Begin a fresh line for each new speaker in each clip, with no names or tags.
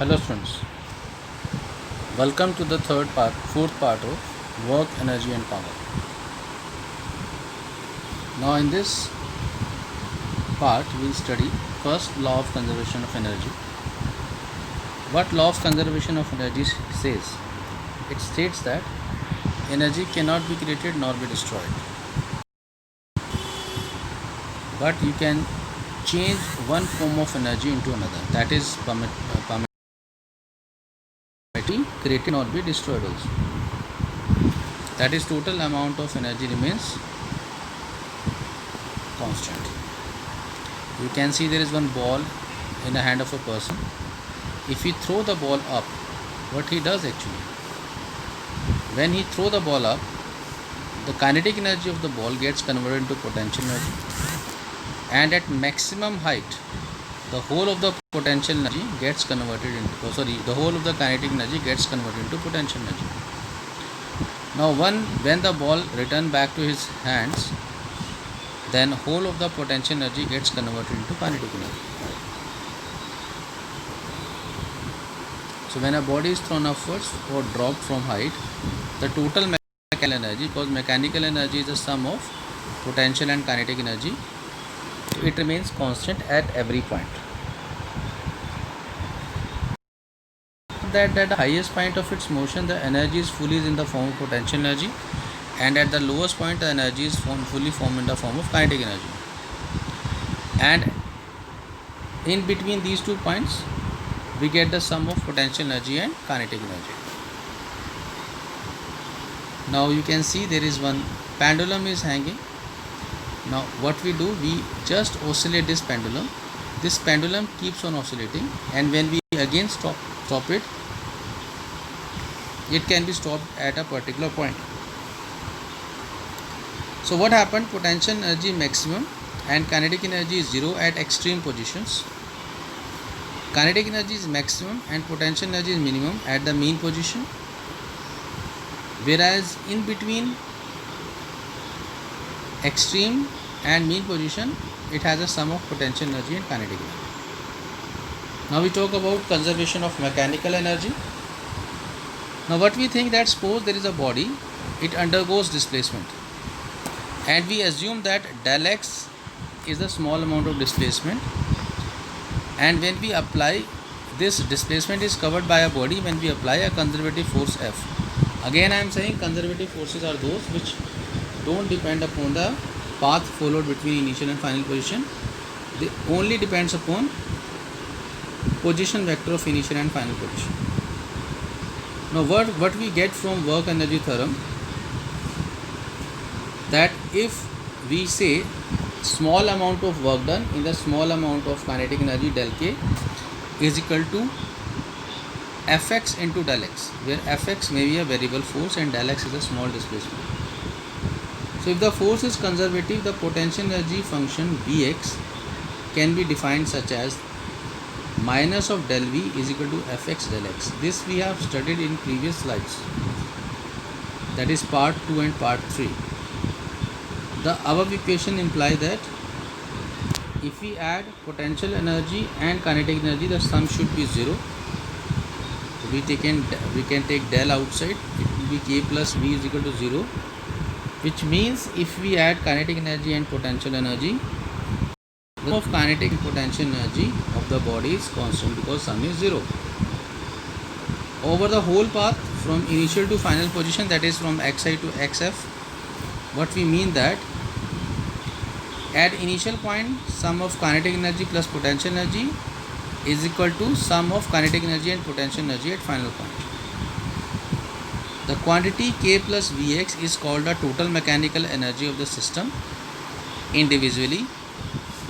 Hello students, welcome to the fourth part of work, energy and power. Now in this part we will study first law of conservation of energy. What law of conservation of energy says? It states that energy cannot be created nor be destroyed, but you can change one form of energy into another, that is permitted created nor be destroyed also. That is, total amount of energy remains constant. You can see there is one ball in the hand of a person. If he throw the ball up, what he does actually, when he throw the ball up, the kinetic energy of the ball gets converted into potential energy, and at maximum height the whole of the potential energy gets converted into the whole of the kinetic energy gets converted into potential energy. Now when the ball return back to his hands, then whole of the potential energy gets converted into kinetic energy. So when a body is thrown upwards or dropped from height, the total mechanical energy, because mechanical energy is the sum of potential and kinetic energy, it remains constant at every point. That at the highest point of its motion, the energy is fully in the form of potential energy, and at the lowest point the energy is fully formed in the form of kinetic energy, and in between these 2 points we get the sum of potential energy and kinetic energy. Now you can see there is one pendulum is hanging. Now what we do, we just oscillate this pendulum. This pendulum keeps on oscillating, and when we again stop it, it can be stopped at a particular point. So what happened? Potential energy maximum and kinetic energy is 0 at extreme positions. Kinetic energy is maximum and potential energy is minimum at the mean position, whereas in between extreme and mean position it has a sum of potential energy and kinetic energy. Now we talk about conservation of mechanical energy. Now what we think, that suppose there is a body, it undergoes displacement, and we assume that del x is the small amount of displacement, and when we apply this displacement is covered by a body, when we apply a conservative force F. Again I am saying conservative forces are those which don't depend upon the path followed between initial and final position. They only depends upon position vector of initial and final position. Now what we get from work energy theorem, that if we say small amount of work done in the small amount of kinetic energy del k is equal to Fx into del x, where Fx may be a variable force and del x is a small displacement. So if the force is conservative, the potential energy function Vx can be defined such as minus of del V is equal to Fx del x. This we have studied in previous slides, that is part 2 and part 3. The above equation imply that if we add potential energy and kinetic energy, the sum should be 0. We can take del outside, it will be k plus V is equal to 0, which means if we add kinetic energy and potential energy, the sum of kinetic and potential energy of the body is constant because sum is 0. Over the whole path from initial to final position, that is from xi to xf, what we mean that at initial point sum of kinetic energy plus potential energy is equal to sum of kinetic energy and potential energy at final point. The quantity k plus Vx is called the total mechanical energy of the system individually.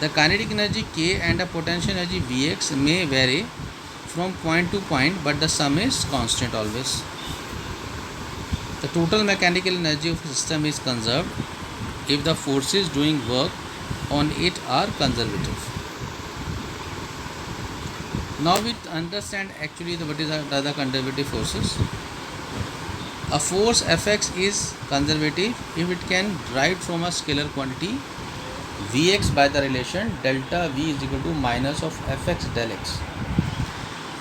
The kinetic energy k and the potential energy Vx may vary from point to point, but the sum is constant always. The total mechanical energy of the system is conserved if the forces doing work on it are conservative. Now we understand actually what is the conservative forces. A force Fx is conservative if it can derived from a scalar quantity Vx by the relation delta V is equal to minus of Fx del x.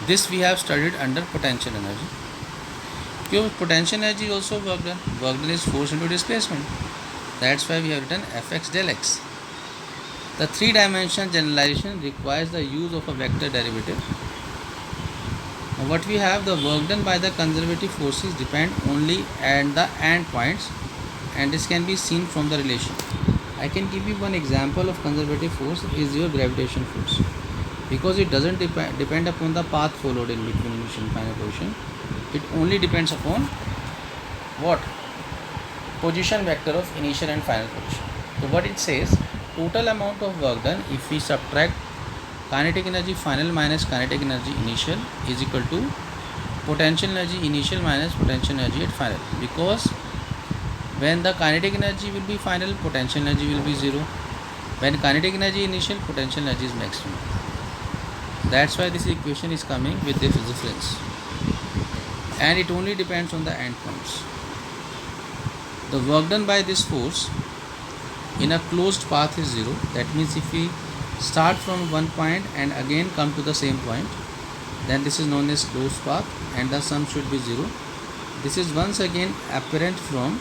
This we have studied under potential energy. Pure potential energy is also work done. Work done is force into displacement. That's why we have written Fx del x. The three-dimensional generalization requires the use of a vector derivative. Now what we have, the work done by the conservative forces depend only at the end points, and this can be seen from the relation. I can give you one example of conservative force is your gravitation force, because it doesn't depend upon the path followed in between initial and final position. It only depends upon what? Position vector of initial and final position. So what it says, total amount of work done if we subtract kinetic energy final minus kinetic energy initial is equal to potential energy initial minus potential energy at final, because when the kinetic energy will be final, potential energy will be zero. When kinetic energy initial, potential energy is maximum. That's why this equation is coming with this difference, and it only depends on the endpoints. The work done by this force in a closed path is zero. That means if we start from one point and again come to the same point, then this is known as closed path, and the sum should be zero. This is once again apparent from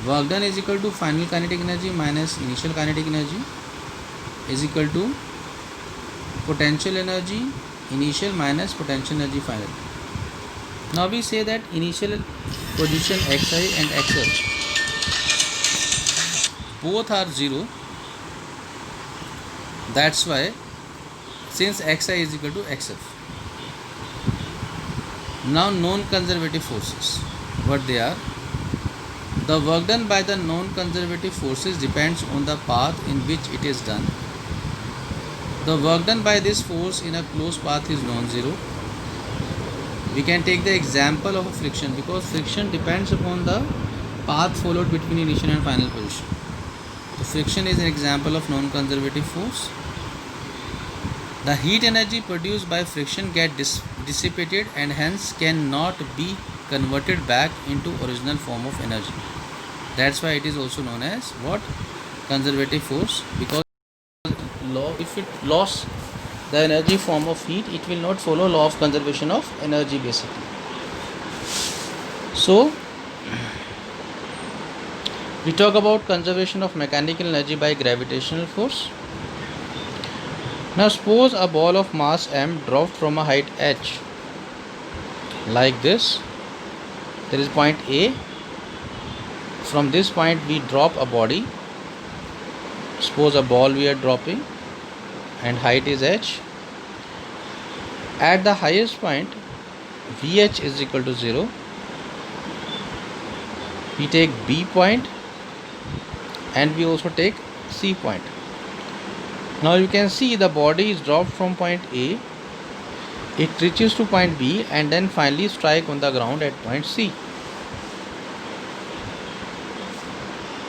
work done is equal to final kinetic energy minus initial kinetic energy is equal to potential energy initial minus potential energy final. Now we say that initial position xi and xf both are zero. That's why since xi is equal to xf. Now non-conservative forces, what they are? The work done by the non-conservative forces depends on the path in which it is done. The work done by this force in a closed path is non-zero. We can take the example of a friction, because friction depends upon the path followed between initial and final position. So friction is an example of non-conservative force. The heat energy produced by friction gets dissipated and hence cannot be converted back into original form of energy. That's why it is also known as what? Conservative force, because if it lost the energy form of heat, it will not follow law of conservation of energy basically. So we talk about conservation of mechanical energy by gravitational force. Now suppose a ball of mass m dropped from a height h like this. There is point A. From this point we drop a body. Suppose a ball we are dropping and height is h. At the highest point Vh is equal to 0. We take B point and we also take C point. Now you can see the body is dropped from point A, it reaches to point B and then finally strike on the ground at point C.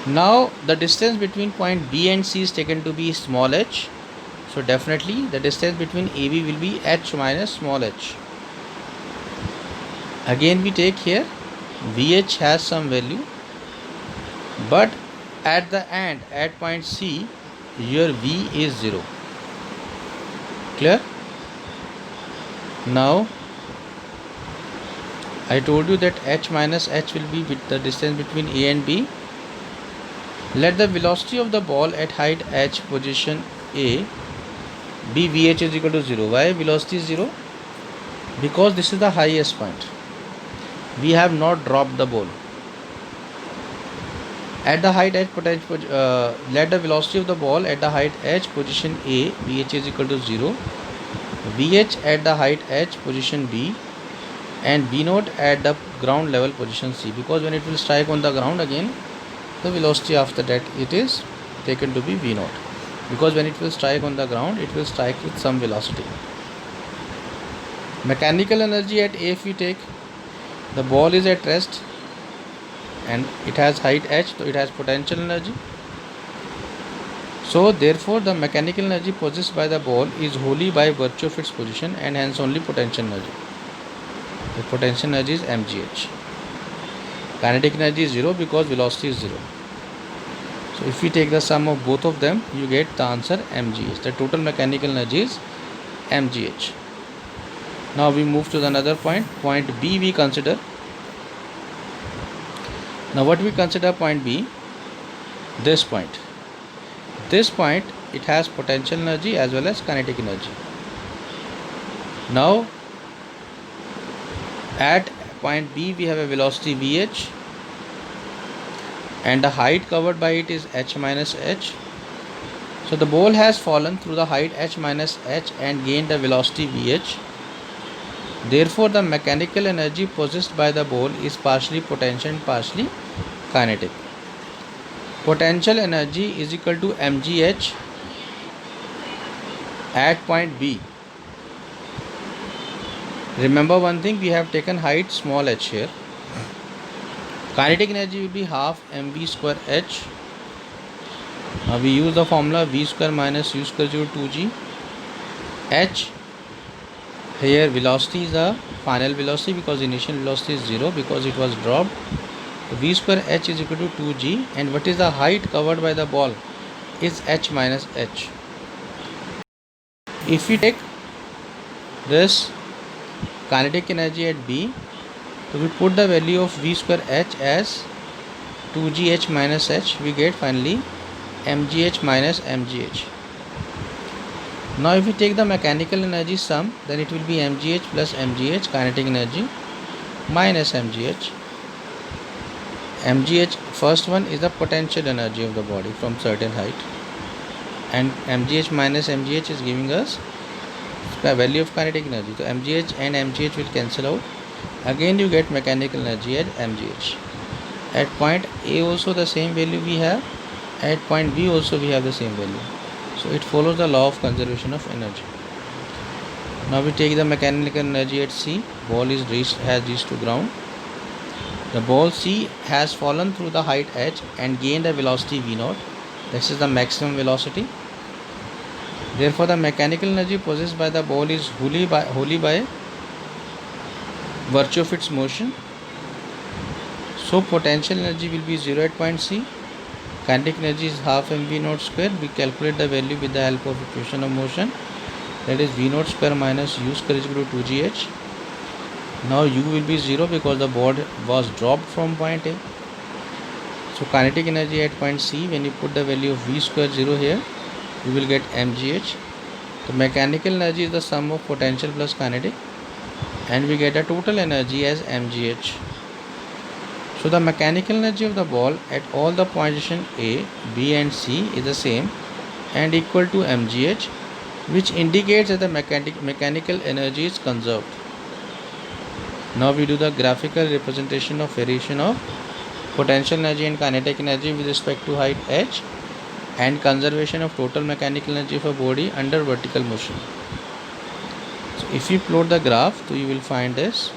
Now the distance between point B and C is taken to be small h. So definitely the distance between AB will be h minus small h. Again we take here Vh has some value, but at the end at point C your V is 0. Clear? Now I told you that h minus h will be with the distance between A and B. Let the velocity of the ball at height h position A be Vh is equal to 0. Why velocity is 0? Because this is the highest point. We have not dropped the ball. At the height h let the velocity of the ball at the height h position A Vh is equal to 0. Vh at the height h position B and B naught at the ground level position C, because when it will strike on the ground again the velocity after that it is taken to be V naught, because when it will strike on the ground it will strike with some velocity. Mechanical energy at A, if we take, the ball is at rest and it has height h, so it has potential energy. So therefore the mechanical energy possessed by the ball is wholly by virtue of its position and hence only potential energy. The potential energy is mgh. Kinetic energy is 0 because velocity is 0. So if we take the sum of both of them, you get the answer mgh. The total mechanical energy is mgh. Now we move to the another point. Point B we consider. Now what we consider point B? This point. This point, it has potential energy as well as kinetic energy. Now at point B we have a velocity Vh, and the height covered by it is h minus h. So the ball has fallen through the height h minus h and gained a velocity Vh. Therefore the mechanical energy possessed by the ball is partially potential and partially kinetic. Potential energy is equal to mgh at point B. Remember one thing, we have taken height small h here. Kinetic energy will be half mv square h. Now we use the formula v square minus u square equal to 2g. H, here velocity is the final velocity because initial velocity is 0 because it was dropped. V square h is equal to 2g, and what is the height covered by the ball is h minus h. If we take this kinetic energy at B, so we put the value of v square h as 2gh minus h, we get finally mgh minus mgh. Now if we take the mechanical energy sum, then it will be mgh plus mgh, kinetic energy, minus mgh. Mgh, first one is the potential energy of the body from certain height, and mgh minus mgh is giving us the value of kinetic energy. So mgh and mgh will cancel out. Again you get mechanical energy at mgh. At point A also the same value we have. At point B also we have the same value. So it follows the law of conservation of energy. Now we take the mechanical energy at C. Ball has reached to ground. The ball C has fallen through the height h and gained a velocity v0. This is the maximum velocity. Therefore the mechanical energy possessed by the ball is wholly by virtue of its motion. So potential energy will be 0 at point C. Kinetic energy is half mv0 square. We calculate the value with the help of equation of motion. That is v0 square minus u square is equal to 2gh. Now u will be 0 because the ball was dropped from point A. So kinetic energy at point C, when you put the value of v square 0 here, you will get mgh. The mechanical energy is the sum of potential plus kinetic, and we get a total energy as mgh. So the mechanical energy of the ball at all the position A, B and C is the same and equal to mgh, which indicates that the mechanical energy is conserved. Now we do the graphical representation of variation of potential energy and kinetic energy with respect to height h, and conservation of total mechanical energy of a body under vertical motion. So if you plot the graph, so you will find this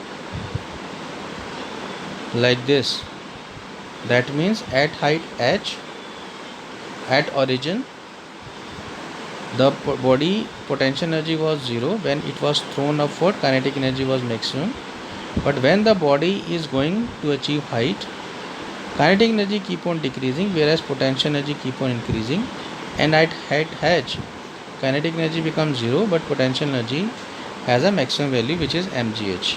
like this. That means at height h, at origin, the body potential energy was 0. When it was thrown upward, kinetic energy was maximum. But when the body is going to achieve height, kinetic energy keep on decreasing, whereas potential energy keep on increasing. And at height h, kinetic energy becomes 0, but potential energy has a maximum value, which is mgh.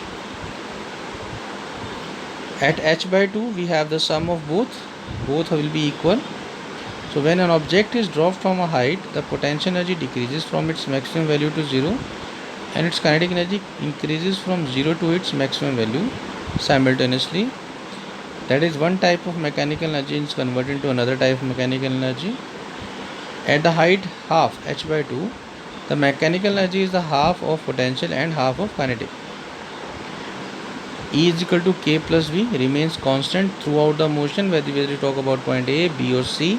At h by 2, we have the sum of both will be equal. So when an object is dropped from a height, the potential energy decreases from its maximum value to 0, and its kinetic energy increases from 0 to its maximum value simultaneously. That is, one type of mechanical energy is converted into another type of mechanical energy. At the height half h by 2, the mechanical energy is the half of potential and half of kinetic. E is equal to k plus v remains constant throughout the motion, whether we talk about point A, B or C.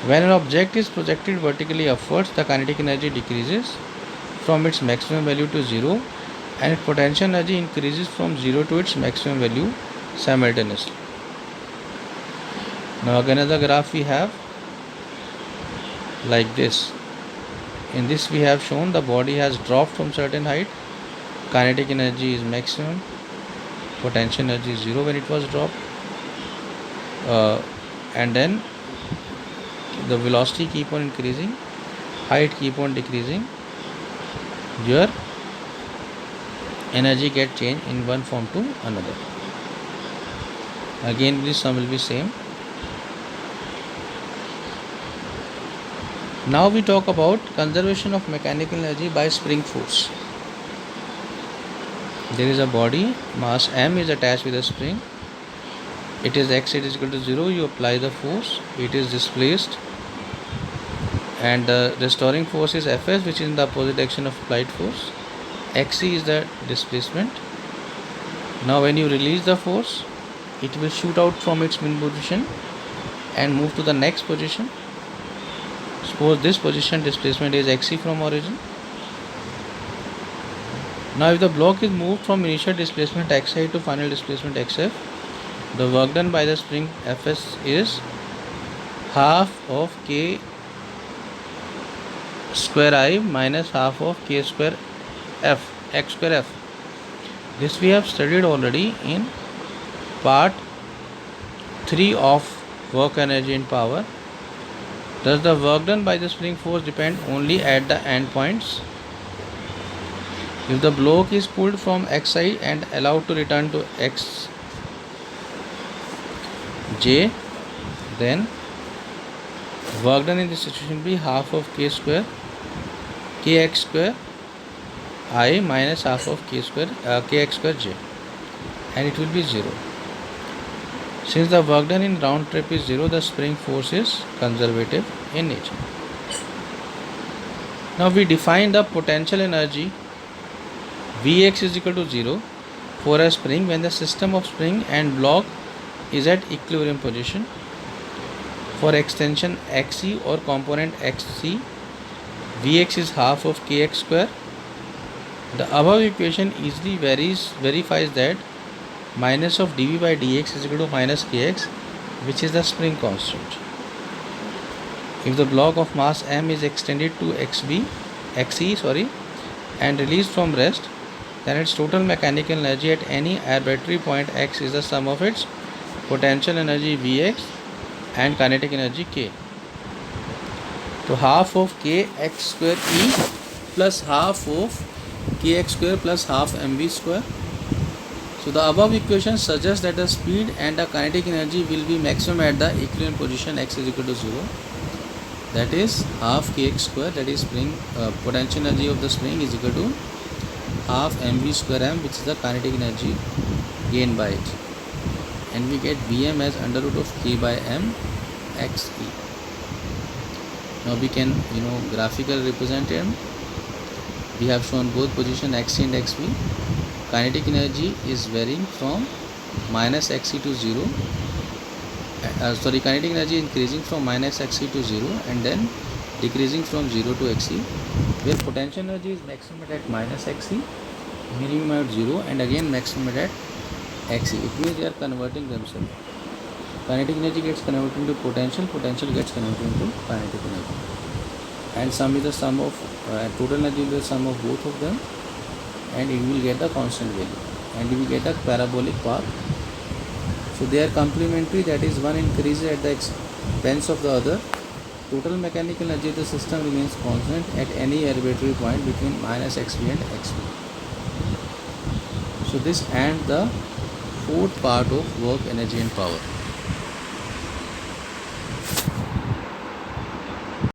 When an object is projected vertically upwards, the kinetic energy decreases from its maximum value to 0, and its potential energy increases from 0 to its maximum value simultaneously. Now again another graph we have like this. In this we have shown the body has dropped from certain height, kinetic energy is maximum, potential energy is 0 when it was dropped, and then the velocity keep on increasing, height keep on decreasing. Here energy get changed in one form to another. Again this sum will be same. Now we talk about conservation of mechanical energy by spring force. There is a body, mass m is attached with a spring. It is x is equal to 0, you apply the force, it is displaced, and the restoring force is Fs, which is in the opposite direction of applied force. Xc is the displacement. Now when you release the force, it will shoot out from its mean position and move to the next position. Suppose this position displacement is Xc from origin. Now if the block is moved from initial displacement Xi to final displacement Xf, the work done by the spring Fs is half of k square I minus half of k square f, x square f. This we have studied already in part 3 of work, energy and power. Does the work done by the spring force depend only at the end points? If the block is pulled from xi and allowed to return to xj, then work done in this situation will be half of k square kx square I minus half of kx square j, and it will be 0. Since the work done in round trip is 0, the spring force is conservative in nature. Now we define the potential energy Vx is equal to 0 for a spring when the system of spring and block is at equilibrium position. For extension Xc or component Xc, Vx is half of kx square. The above equation easily verifies that minus of dV by dx is equal to minus kx, which is the spring constant. If the block of mass m is extended to xc and released from rest, then its total mechanical energy at any arbitrary point x is the sum of its potential energy Vx and kinetic energy k. So half of kx square e plus half of kx square plus half mv square. So the above equation suggests that the speed and the kinetic energy will be maximum at the equilibrium position x is equal to 0. That is half kx square, that is spring potential energy of the spring, is equal to half mv square m, which is the kinetic energy gained by it, and we get Vm as under root of k by m xe. Now we can graphically represent it. We have shown both position xc and xv. Kinetic energy is varying from minus xc to 0. Kinetic energy increasing from minus xc to 0 and then decreasing from 0 to xc, where potential energy is maximum at minus xc, minimum at 0, and again maximum at xc. It means they are converting themselves. Kinetic energy gets converted into potential, potential gets converted into kinetic energy, and sum is the sum of total energy will be the sum of both of them, and it will get the constant value, and we get a parabolic path. So they are complementary, that is one increases at the expense of the other. Total mechanical energy of the system remains constant at any arbitrary point between minus xv and xv. So this ends the fourth part of work, energy and power.